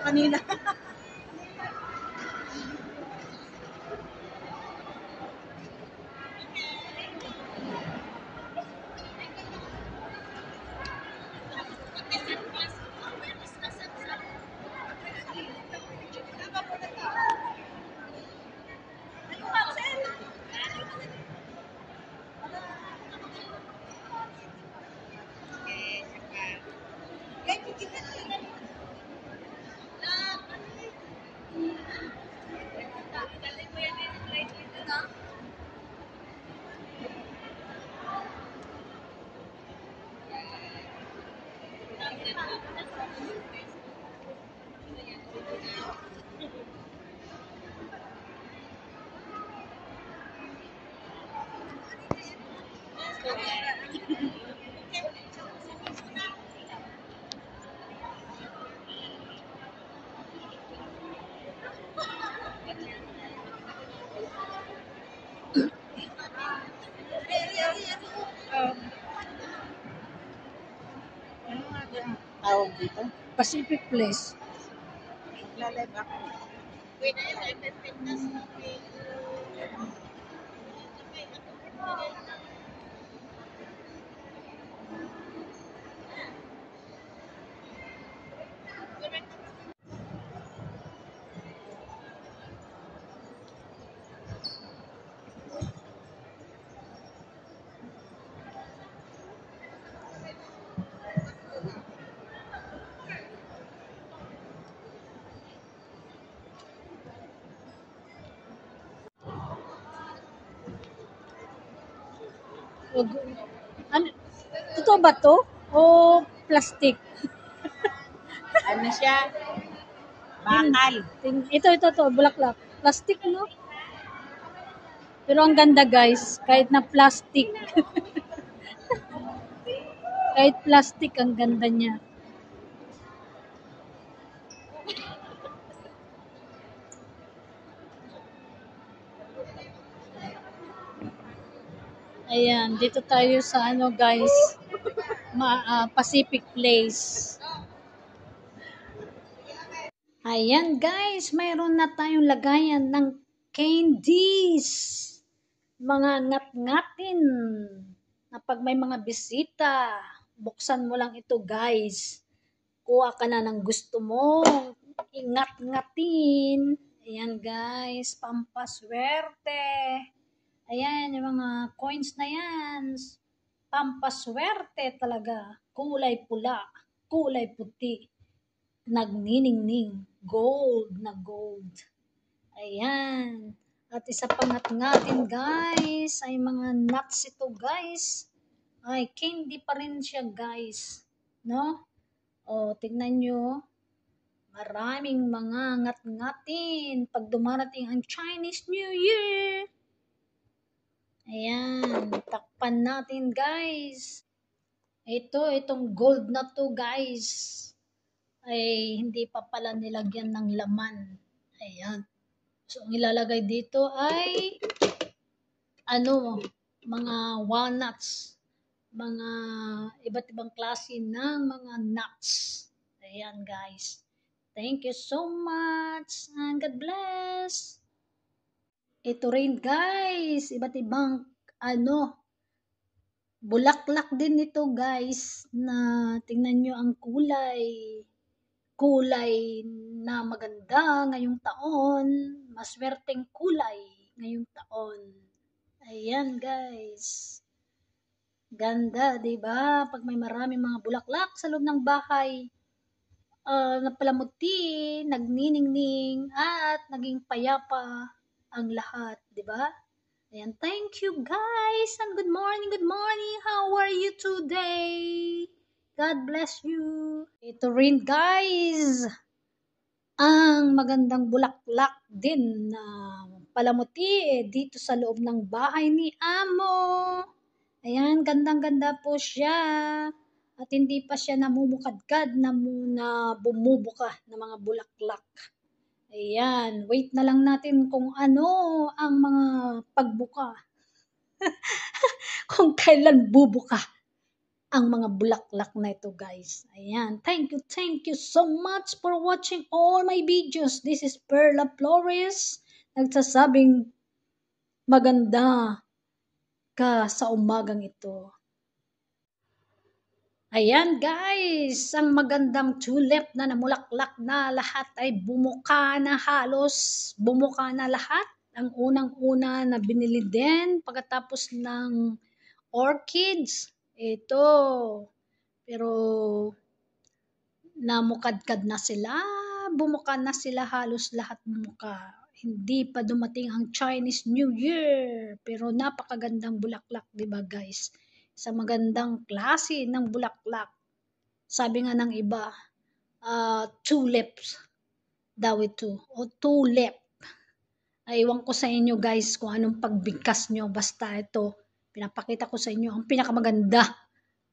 Kanina. Tawag dito? Pacific Place. Magla-live ako. Ano, totoo ba to? O plastic? Ano siya? Bakal. Ito, bulaklak. Plastic, no? Pero ang ganda, guys. Kahit na plastic. Kahit plastic, ang ganda niya. Ayan, dito tayo sa ano, guys. Pacific Place. Ayan, guys. Mayroon na tayong lagayan ng candies. Mga ngat-ngatin. Na pag may mga bisita, buksan mo lang ito, guys. Kuha ka na ng gusto mo. Ingat-ngatin. Ayan, guys. Pampaswerte. Ayan, yung mga coins na yan. Pampaswerte talaga. Kulay pula. Kulay puti. Nagniningning. Gold na gold. Ayan. At isa pang ngat-ngatin, guys. Ay mga nuts ito, guys. Ay, candy pa rin siya, guys. No? O, tignan nyo. Maraming mga ngat-ngatin pag dumarating ang Chinese New Year. Ayan. Takpan natin, guys. Itong gold na to, guys. Ay, hindi pa pala nilagyan ng laman. Ayan. So, ang ilalagay dito ay mga walnuts. Mga iba't ibang klase ng mga nuts. Ayan, guys. Thank you so much and God bless. Ito rin, guys. Iba't ibang bulaklak din ito, guys, na tingnan nyo ang kulay. Kulay na maganda ngayong taon. Maswerteng kulay ngayong taon. Ayan, guys. Ganda, 'di ba? Pag may maraming mga bulaklak sa loob ng bahay, napalamuti, nagniningning, at naging payapa ang lahat, 'di ba? Ayan, thank you guys and good morning, good morning. How are you today? God bless you. Ito rin guys, ang magandang bulaklak din na palamuti dito sa loob ng bahay ni Amo. Ayan, gandang-ganda po siya. At hindi pa siya namumukadkad na muna bumubuka ng mga bulaklak. Ayan, wait na lang natin kung ano ang mga pagbuka. Kung kailan bubuka ang mga bulaklak na ito guys. Ayan, thank you so much for watching all my videos. This is Perla Flores, nagsasabing maganda ka sa umagang ito. Ayan guys, ang magandang tulip na namulaklak na lahat ay bumuka na halos. Bumuka na lahat. Ang unang-una na binili din pagkatapos ng orchids. Ito. Pero namukadkad na sila. Bumuka na sila halos lahat bumuka. Hindi pa dumating ang Chinese New Year. Pero napakagandang bulaklak, di ba guys? Sa magandang klase ng bulaklak. Sabi nga ng iba, tulips daw ito. O tulip. Ewan ko sa inyo guys kung anong pagbigkas nyo. Basta ito, pinapakita ko sa inyo ang pinakamaganda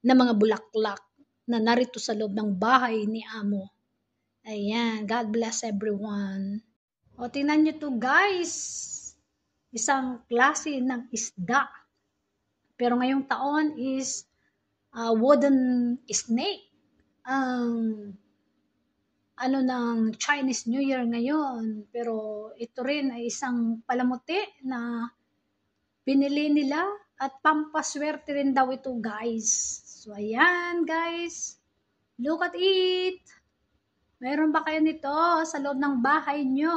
na mga bulaklak na narito sa loob ng bahay ni Amo. Ayan, God bless everyone. O tingnan nyo to guys. Isang klase ng isda. Pero ngayong taon is wooden snake. Ano ng Chinese New Year ngayon. Pero ito rin ay isang palamuti na binili nila at pampaswerte rin daw ito guys. So ayan guys. Look at it. Meron ba kayo nito sa loob ng bahay nyo?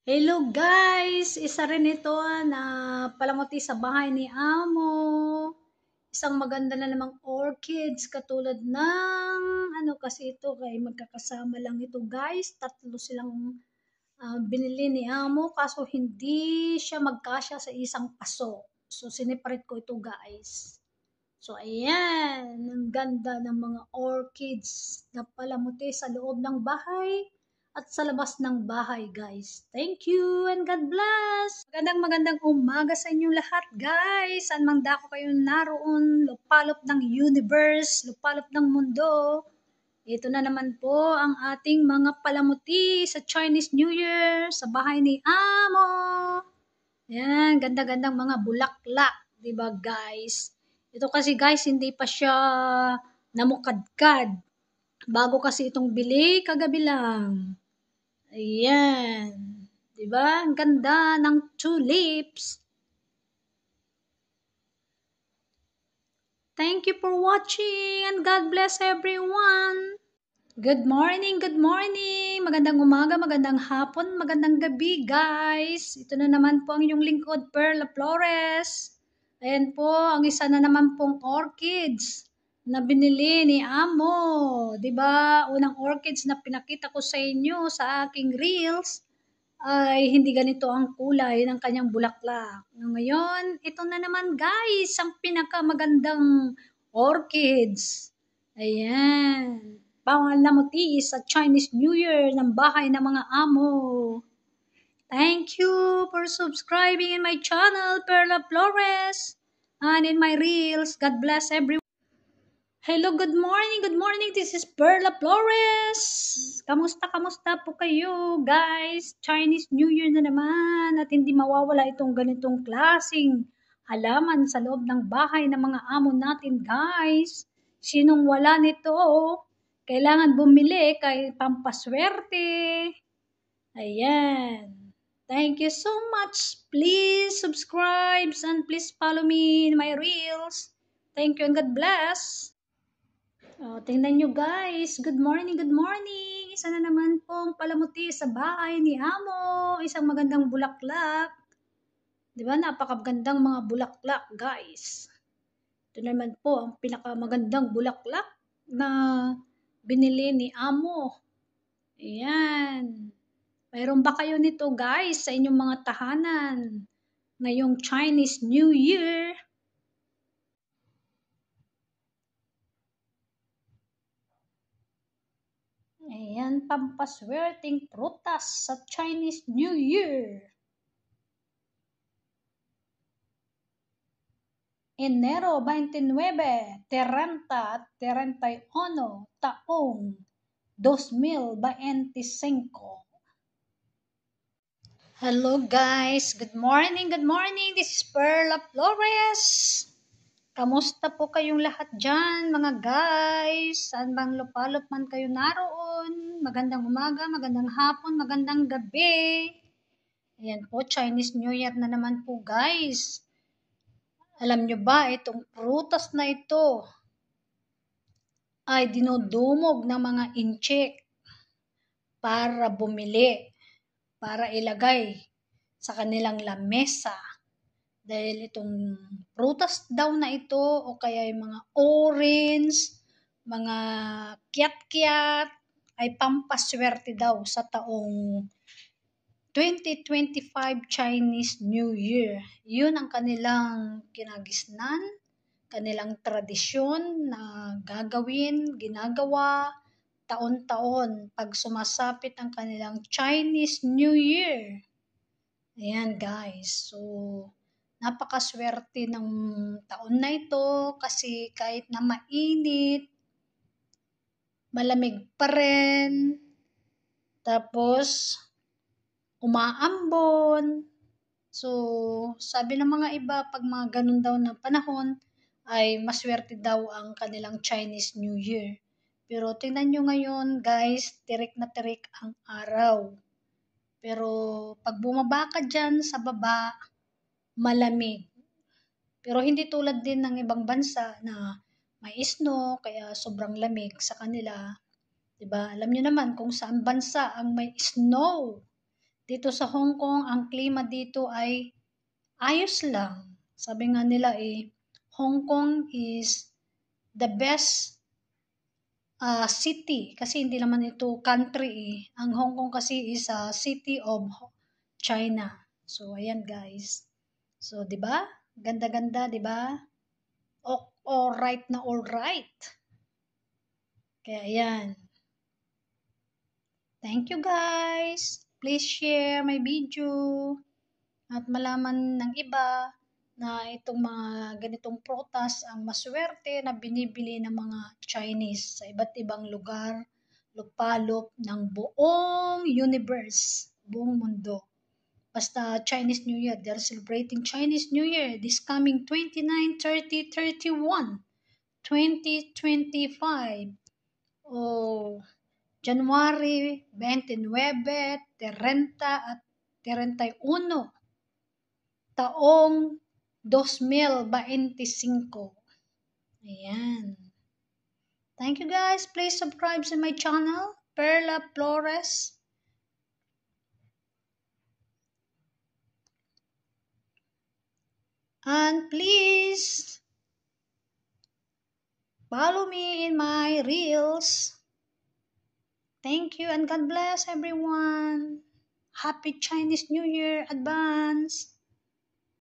Hello guys! Isa rin ito na palamuti sa bahay ni Amo. Isang maganda na namang orchids katulad ng ano kasi ito kay magkakasama lang ito guys. Tatlo silang binili ni Amo kaso hindi siya magkasya sa isang paso. So sineparate ko ito guys. So ayan, ang ganda ng mga orchids na palamuti sa loob ng bahay at sa labas ng bahay guys. Thank you and God bless! Magandang umaga sa inyong lahat guys. Saan mang dako kayo naroon, lupalop ng universe, lupalop ng mundo. Ito na naman po ang ating mga palamuti sa Chinese New Year sa bahay ni Amo. Yan, ganda-gandang mga bulaklak, 'di ba guys? Ito kasi guys, hindi pa siya namukadkad. Bago kasi itong bili kagabi lang. Ayan. 'Di ba? Ang ganda ng tulips. Thank you for watching and God bless everyone. Good morning, good morning. Magandang umaga, magandang hapon, magandang gabi, guys. Ito na naman po ang inyong lingkod, Perla Flores. Ayan po, ang isa na naman pong orchids na binili ni Amo. 'Di ba? Unang orchids na pinakita ko sa inyo sa aking reels ay hindi ganito ang kulay ng kanyang bulaklak. Ngayon, ito na naman guys, ang pinakamagandang orchids. Ayan. Pangalamuti sa Chinese New Year ng bahay ng mga amo. Thank you for subscribing in my channel, Perla Flores, and in my reels. God bless everyone. Hello, good morning. This is Perla Flores. Kamusta po kayo, guys? Chinese New Year na naman at hindi mawawala itong ganitong klaseng halaman sa loob ng bahay ng mga amo natin, guys. Sinong wala nito? Kailangan bumili kay pampaswerte. Ayan. Thank you so much. Please subscribe and please follow me in my reels. Thank you and God bless. Tingnan nyo guys. Good morning. Isa na naman pong palamuti sa bahay ni Amo. Isang magandang bulaklak. Diba? Napakagandang mga bulaklak guys. Ito naman po ang pinakamagandang bulaklak na binili ni Amo. Ayan. Mayroon ba kayo nito guys sa inyong mga tahanan ngayong Chinese New Year? Ayan, pampaswerteng prutas sa Chinese New Year. Enero 29, 30 at 31 taong 2025. Hello guys, good morning, good morning. This is Perla Flores. Kamusta po kayong lahat dyan, mga guys? Saan bang lupalop man kayo naroon? Magandang umaga, magandang hapon, magandang gabi. Ayan po, Chinese New Year na naman po guys. Alam nyo ba, itong prutas na ito ay dinudumog ng mga incheck para bumili, para ilagay sa kanilang lamesa. Dahil itong prutas daw na ito o kaya yung mga orange, mga kiat-kiat ay pampaswerte daw sa taong 2025 Chinese New Year. Yun ang kanilang kinagisnan, kanilang tradisyon na gagawin, ginagawa taon-taon pag sumasapit ang kanilang Chinese New Year. Ayan guys, so napakaswerte ng taon na ito kasi kahit na mainit, malamig pa rin, tapos umaambon. So, sabi ng mga iba, pag mga ganun daw na panahon, ay maswerte daw ang kanilang Chinese New Year. Pero tingnan nyo ngayon guys, tirik na tirik ang araw. Pero pag bumaba ka dyan sa baba, malamig. Pero hindi tulad din ng ibang bansa na may snow, kaya sobrang lamig sa kanila. Diba? Alam nyo naman kung saan bansa ang may snow. Dito sa Hong Kong, ang klima dito ay ayos lang. Sabi nga nila Hong Kong is the best city. Kasi hindi naman ito country Ang Hong Kong kasi is a city of China. So, ayan guys. So, di ba? Ganda-ganda, di ba? All right na all right. Kaya ayan. Thank you guys. Please share my video at malaman ng iba na itong mga ganitong prutas ang maswerte na binibili ng mga Chinese sa iba't ibang lugar, lupalop ng buong universe, buong mundo. Basta Chinese New Year, they're celebrating Chinese New Year this coming 29, 30, 31, 2025. Oh, January 29, 30 at 31 taong 2025. Ayan. Thank you guys. Please subscribe to my channel, Perla Flores. And please follow me in my reels. Thank you and God bless everyone. Happy Chinese New Year advance.